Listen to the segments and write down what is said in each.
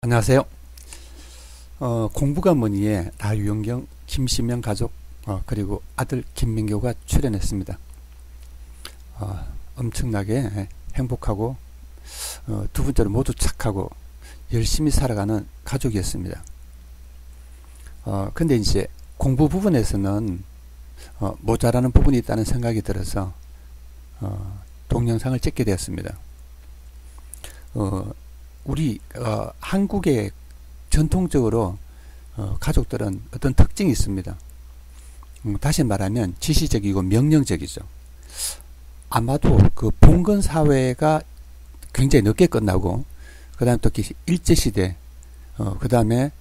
안녕하세요. 공부가 뭐니에 나유영경, 김시명 가족, 그리고 아들 김민교가 출연했습니다. 엄청나게 행복하고 두 번째로 모두 착하고 열심히 살아가는 가족이었습니다. 근데 이제 공부 부분에서는 모자라는 부분이 있다는 생각이 들어서 동영상을 찍게 되었습니다. 우리 한국의 전통적으로 가족들은 어떤 특징이 있습니다. 다시 말하면 지시적이고 명령적이죠. 아마도 그 봉건 사회가 굉장히 늦게 끝나고 그 다음에 또 일제시대 그 다음에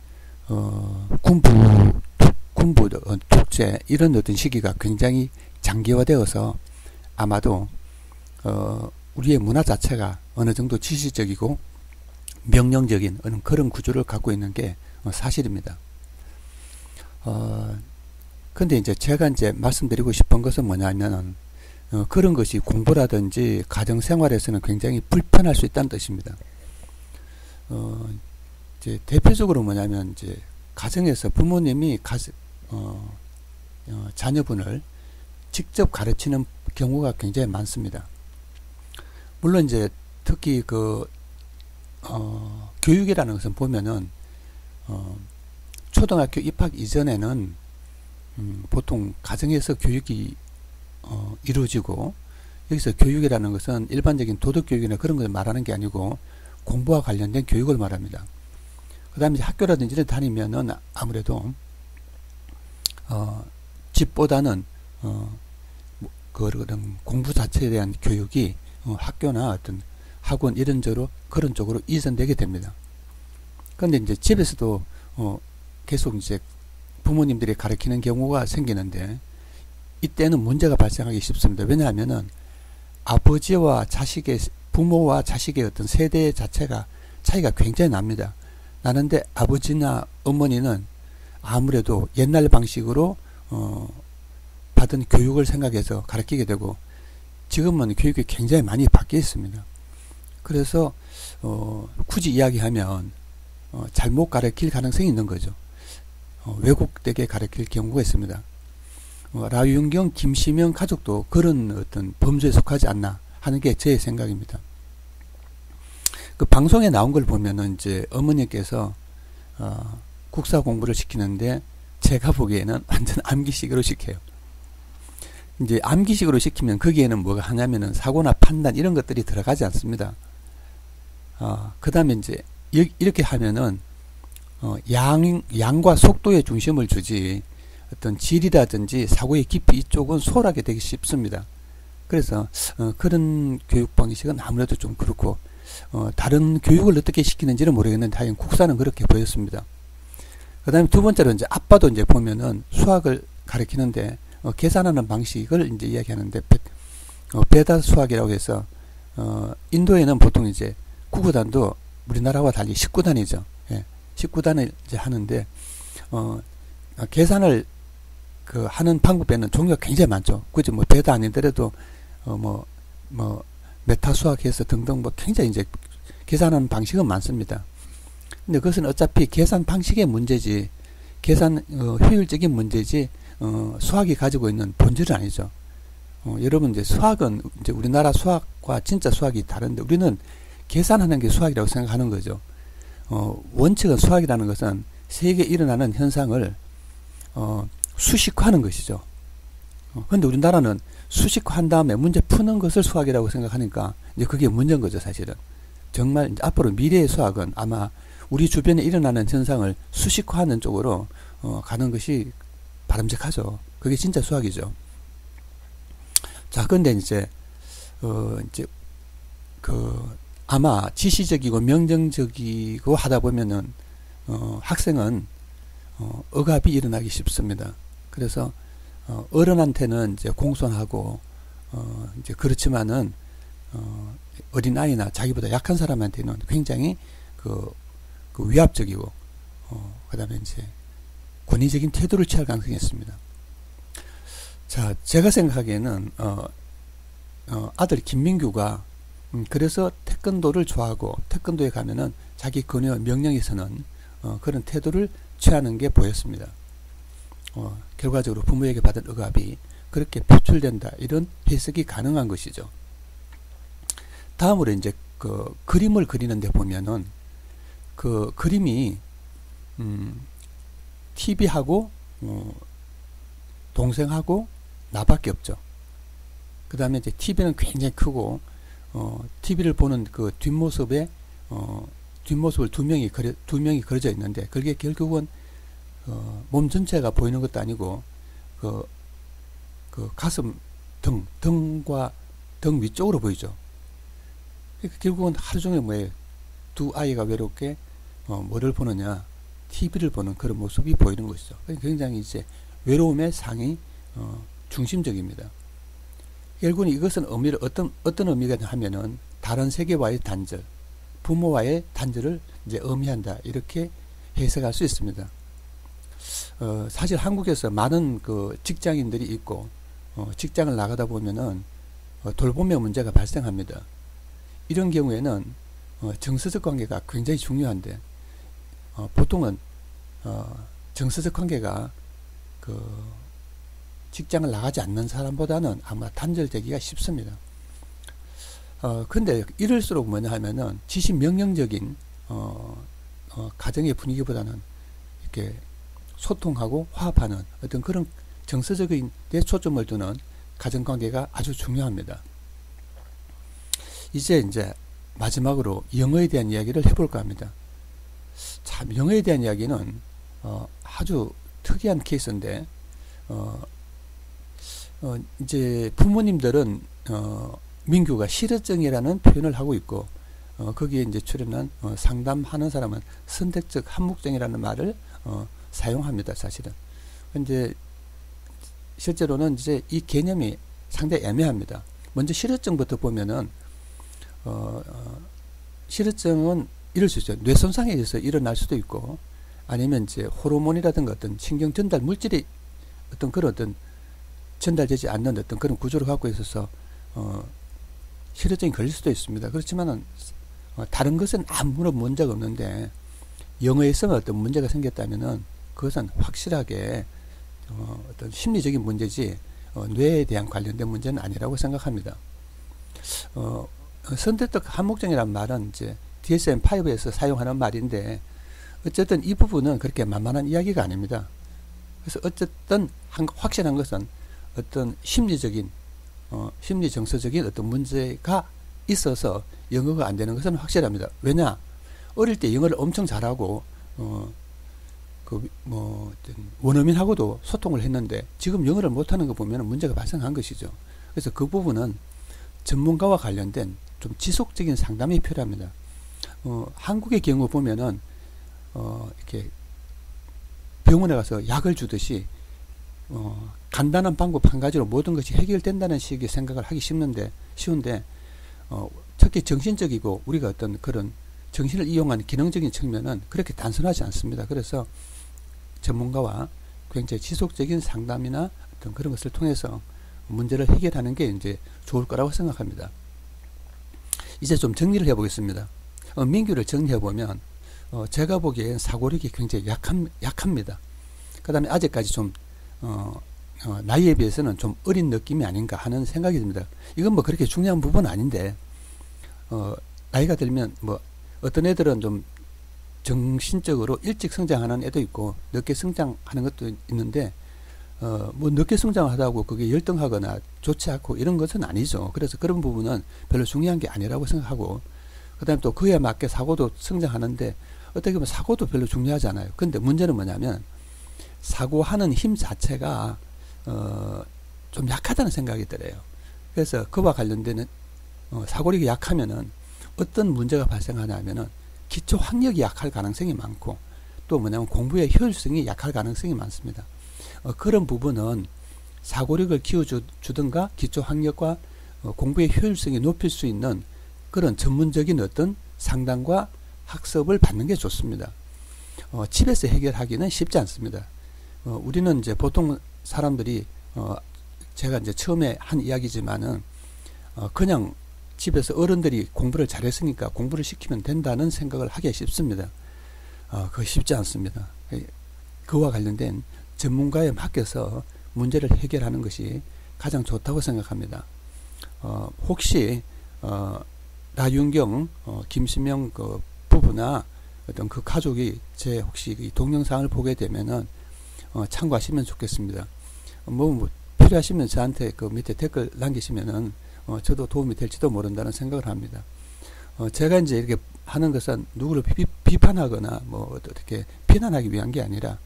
군부 독재 이런 어떤 시기가 굉장히 장기화되어서 아마도 우리의 문화 자체가 어느 정도 지시적이고 명령적인 그런 구조를 갖고 있는 게 사실입니다. 근데 이제 제가 말씀드리고 싶은 것은 뭐냐면은 그런 것이 공부라든지 가정생활에서는 굉장히 불편할 수 있다는 뜻입니다. 이제 대표적으로 뭐냐면 이제 가정에서 부모님이 자녀분을 직접 가르치는 경우가 굉장히 많습니다. 물론 이제 특히 교육이라는 것은 보면은 초등학교 입학 이전에는 보통 가정에서 교육이 이루어지고, 여기서 교육이라는 것은 일반적인 도덕교육이나 그런 걸 말하는 게 아니고 공부와 관련된 교육을 말합니다. 그 다음에 학교라든지를 다니면은 아무래도 집보다는 그런 공부 자체에 대한 교육이 학교나 어떤 학원 그런 쪽으로 이전되게 됩니다. 그런데 이제 집에서도 계속 이제 부모님들이 가르치는 경우가 생기는데, 이때는 문제가 발생하기 쉽습니다. 왜냐하면은 부모와 자식의 어떤 세대 자체가 차이가 굉장히 납니다. 나는데 아버지나 어머니는 아무래도 옛날 방식으로 받은 교육을 생각해서 가르치게 되고, 지금은 교육이 굉장히 많이 바뀌어 있습니다. 그래서 굳이 이야기하면 잘못 가르칠 가능성이 있는 거죠. 왜곡되게 가르칠 경우가 있습니다. 라유영경, 김시명 가족도 그런 어떤 범죄에 속하지 않나 하는 게 제 생각입니다. 그 방송에 나온 걸 보면은 이제 어머니께서 국사 공부를 시키는데 제가 보기에는 완전 암기식으로 시켜요. 이제 암기식으로 시키면 거기에는 뭐가 하냐면은 사고나 판단 이런 것들이 들어가지 않습니다. 그 다음에 이제 이렇게 하면은 양과 속도에 중심을 주지 어떤 질이라든지 사고의 깊이 이쪽은 소홀하게 되기 쉽습니다. 그래서 그런 교육 방식은 아무래도 좀 그렇고, 다른 교육을 어떻게 시키는지는 모르겠는데 하여간 국사는 그렇게 보였습니다. 그 다음에 두 번째로 이제 아빠도 이제 보면은 수학을 가르치는데 계산하는 방식을 이제 이야기하는데 베다 수학이라고 해서 인도에는 보통 이제 구구단도 우리나라와 달리 19단이죠. 예, 19단을 이제 하는데 계산을 하는 방법에는 종류가 굉장히 많죠. 그죠? 뭐 베다 아니더라도 메타 수학해서 등등 굉장히 이제 계산하는 방식은 많습니다. 근데 그것은 어차피 계산 방식의 문제지, 계산 효율적인 문제지 수학이 가지고 있는 본질은 아니죠. 여러분 이제 수학은 이제 우리나라 수학과 진짜 수학이 다른데, 우리는 계산하는 게 수학이라고 생각하는 거죠. 원칙은 수학이라는 것은 세계에 일어나는 현상을 수식화하는 것이죠. 그런데 우리나라는 수식화한 다음에 문제 푸는 것을 수학이라고 생각하니까 이제 그게 문제인 거죠, 사실은. 정말 이제 앞으로 미래의 수학은 아마 우리 주변에 일어나는 현상을 수식화하는 쪽으로 가는 것이 바람직하죠. 그게 진짜 수학이죠. 자, 근데 이제 아마 지시적이고 명령적이고 하다 보면은 학생은 억압이 일어나기 쉽습니다. 그래서 어른한테는 이제 공손하고 이제 그렇지만은 어린아이나 자기보다 약한 사람한테는 굉장히 그 위압적이고 그다음에 이제 권위적인 태도를 취할 가능성이 있습니다. 자, 제가 생각하기에는 아들 김민규가 그래서 태권도를 좋아하고 태권도에 가면은 자기 권위와 명령에서는 그런 태도를 취하는 게 보였습니다. 결과적으로 부모에게 받은 억압이 그렇게 표출된다, 이런 해석이 가능한 것이죠. 다음으로 이제 그 그림을 그리는데 보면은 그 그림이 TV하고 동생하고 나밖에 없죠. 그 다음에 이제 TV는 굉장히 크고 TV를 보는 그 뒷모습에 뒷모습을 두 명이 그려져 있는데, 그게 결국은 몸 전체가 보이는 것도 아니고 그 가슴 등과 등 위쪽으로 보이죠. 그러니까 결국은 하루 종일 뭐에 두 아이가 외롭게 뭐를 보느냐, TV를 보는 그런 모습이 보이는 것이죠. 굉장히 이제 외로움의 상이 중심적입니다. 결국은 이것은 의미를 어떤 의미가 하면은 다른 세계와의 단절, 부모와의 단절을 이제 의미한다, 이렇게 해석할 수 있습니다. 사실 한국에서 많은 그 직장인들이 있고 직장을 나가다 보면은 돌봄의 문제가 발생합니다. 이런 경우에는 정서적 관계가 굉장히 중요한데 보통은 정서적 관계가 그 직장을 나가지 않는 사람보다는 아마 단절되기가 쉽습니다. 근데 이럴수록 뭐냐 하면은 지시명령적인 가정의 분위기보다는 이렇게 소통하고 화합하는 어떤 그런 정서적인 데 초점을 두는 가정관계가 아주 중요합니다. 이제 마지막으로 영어에 대한 이야기를 해볼까 합니다. 참, 영어에 대한 이야기는 아주 특이한 케이스인데 이제 부모님들은 민규가 실어증이라는 표현을 하고 있고 거기에 이제 출연한 상담하는 사람은 선택적 한묵증이라는 말을 사용합니다. 사실은. 근데 실제로는 이제 이 개념이 상당히 애매합니다. 먼저 실어증부터 보면은 실어증은 이럴 수 있어요. 뇌 손상에 의해서 일어날 수도 있고, 아니면 이제 호르몬이라든가 어떤 신경 전달 물질이 어떤 그런 어떤 전달되지 않는 어떤 그런 구조를 갖고 있어서 실어증이 걸릴 수도 있습니다. 그렇지만은 다른 것은 아무런 문제가 없는데 영어에서만 어떤 문제가 생겼다면은 그것은 확실하게 어떤 심리적인 문제지 뇌에 대한 관련된 문제는 아니라고 생각합니다. 선택적 한묵증이라는 말은 이제 DSM-5에서 사용하는 말인데 어쨌든 이 부분은 그렇게 만만한 이야기가 아닙니다. 그래서 어쨌든 확실한 것은 어떤 심리적인 심리 정서적인 어떤 문제가 있어서 영어가 안 되는 것은 확실합니다. 왜냐? 어릴 때 영어를 엄청 잘하고 원어민하고도 소통을 했는데 지금 영어를 못하는 거 보면 문제가 발생한 것이죠. 그래서 그 부분은 전문가와 관련된 좀 지속적인 상담이 필요합니다. 한국의 경우 보면은 이렇게 병원에 가서 약을 주듯이 간단한 방법 한 가지로 모든 것이 해결된다는 식의 생각을 하기 쉬운데 특히 정신적이고 우리가 어떤 그런 정신을 이용한 기능적인 측면은 그렇게 단순하지 않습니다. 그래서 전문가와 굉장히 지속적인 상담이나 어떤 그런 것을 통해서 문제를 해결하는 게 이제 좋을 거라고 생각합니다. 이제 좀 정리를 해보겠습니다. 민규를 정리해보면 제가 보기엔 사고력이 굉장히 약합니다. 그 다음에 아직까지 좀 나이에 비해서는 좀 어린 느낌이 아닌가 하는 생각이 듭니다. 이건 뭐 그렇게 중요한 부분은 아닌데 나이가 들면 뭐 어떤 애들은 좀 정신적으로 일찍 성장하는 애도 있고 늦게 성장하는 것도 있는데 뭐 늦게 성장하다고 그게 열등하거나 좋지 않고 이런 것은 아니죠. 그래서 그런 부분은 별로 중요한 게 아니라고 생각하고, 그 다음에 또 그에 맞게 사고도 성장하는데 어떻게 보면 사고도 별로 중요하지 않아요. 근데 문제는 뭐냐면 사고하는 힘 자체가 좀 약하다는 생각이 들어요. 그래서 그와 관련되는 사고력이 약하면은 어떤 문제가 발생하냐면은 기초 학력이 약할 가능성이 많고 또 뭐냐면 공부의 효율성이 약할 가능성이 많습니다. 그런 부분은 사고력을 키워주든가 기초 학력과 공부의 효율성이 높일 수 있는 그런 전문적인 어떤 상담과 학습을 받는 게 좋습니다. 집에서 해결하기는 쉽지 않습니다. 우리는 이제 보통 사람들이 제가 이제 처음에 한 이야기지만은 그냥 집에서 어른들이 공부를 잘했으니까 공부를 시키면 된다는 생각을 하기 쉽습니다. 그거 쉽지 않습니다. 그와 관련된 전문가에 맡겨서 문제를 해결하는 것이 가장 좋다고 생각합니다. 혹시 나윤경, 김신명 그 부부나 어떤 그 가족이 제 혹시 이 동영상을 보게 되면은 참고하시면 좋겠습니다. 뭐 필요하시면 저한테 그 밑에 댓글 남기시면은 저도 도움이 될지도 모른다는 생각을 합니다. 제가 이제 이렇게 하는 것은 누구를 비판하거나 뭐 어떻게 비난하기 위한 게 아니라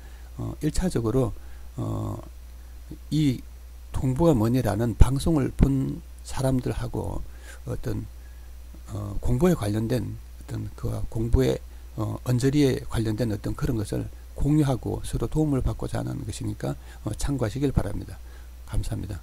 1차적으로 이 동부가 뭐니라는 방송을 본 사람들하고 어떤 공부에 관련된 어떤 그 공부의 언저리에 관련된 어떤 그런 것을 공유하고 서로 도움을 받고자 하는 것이니까 참고하시길 바랍니다. 감사합니다.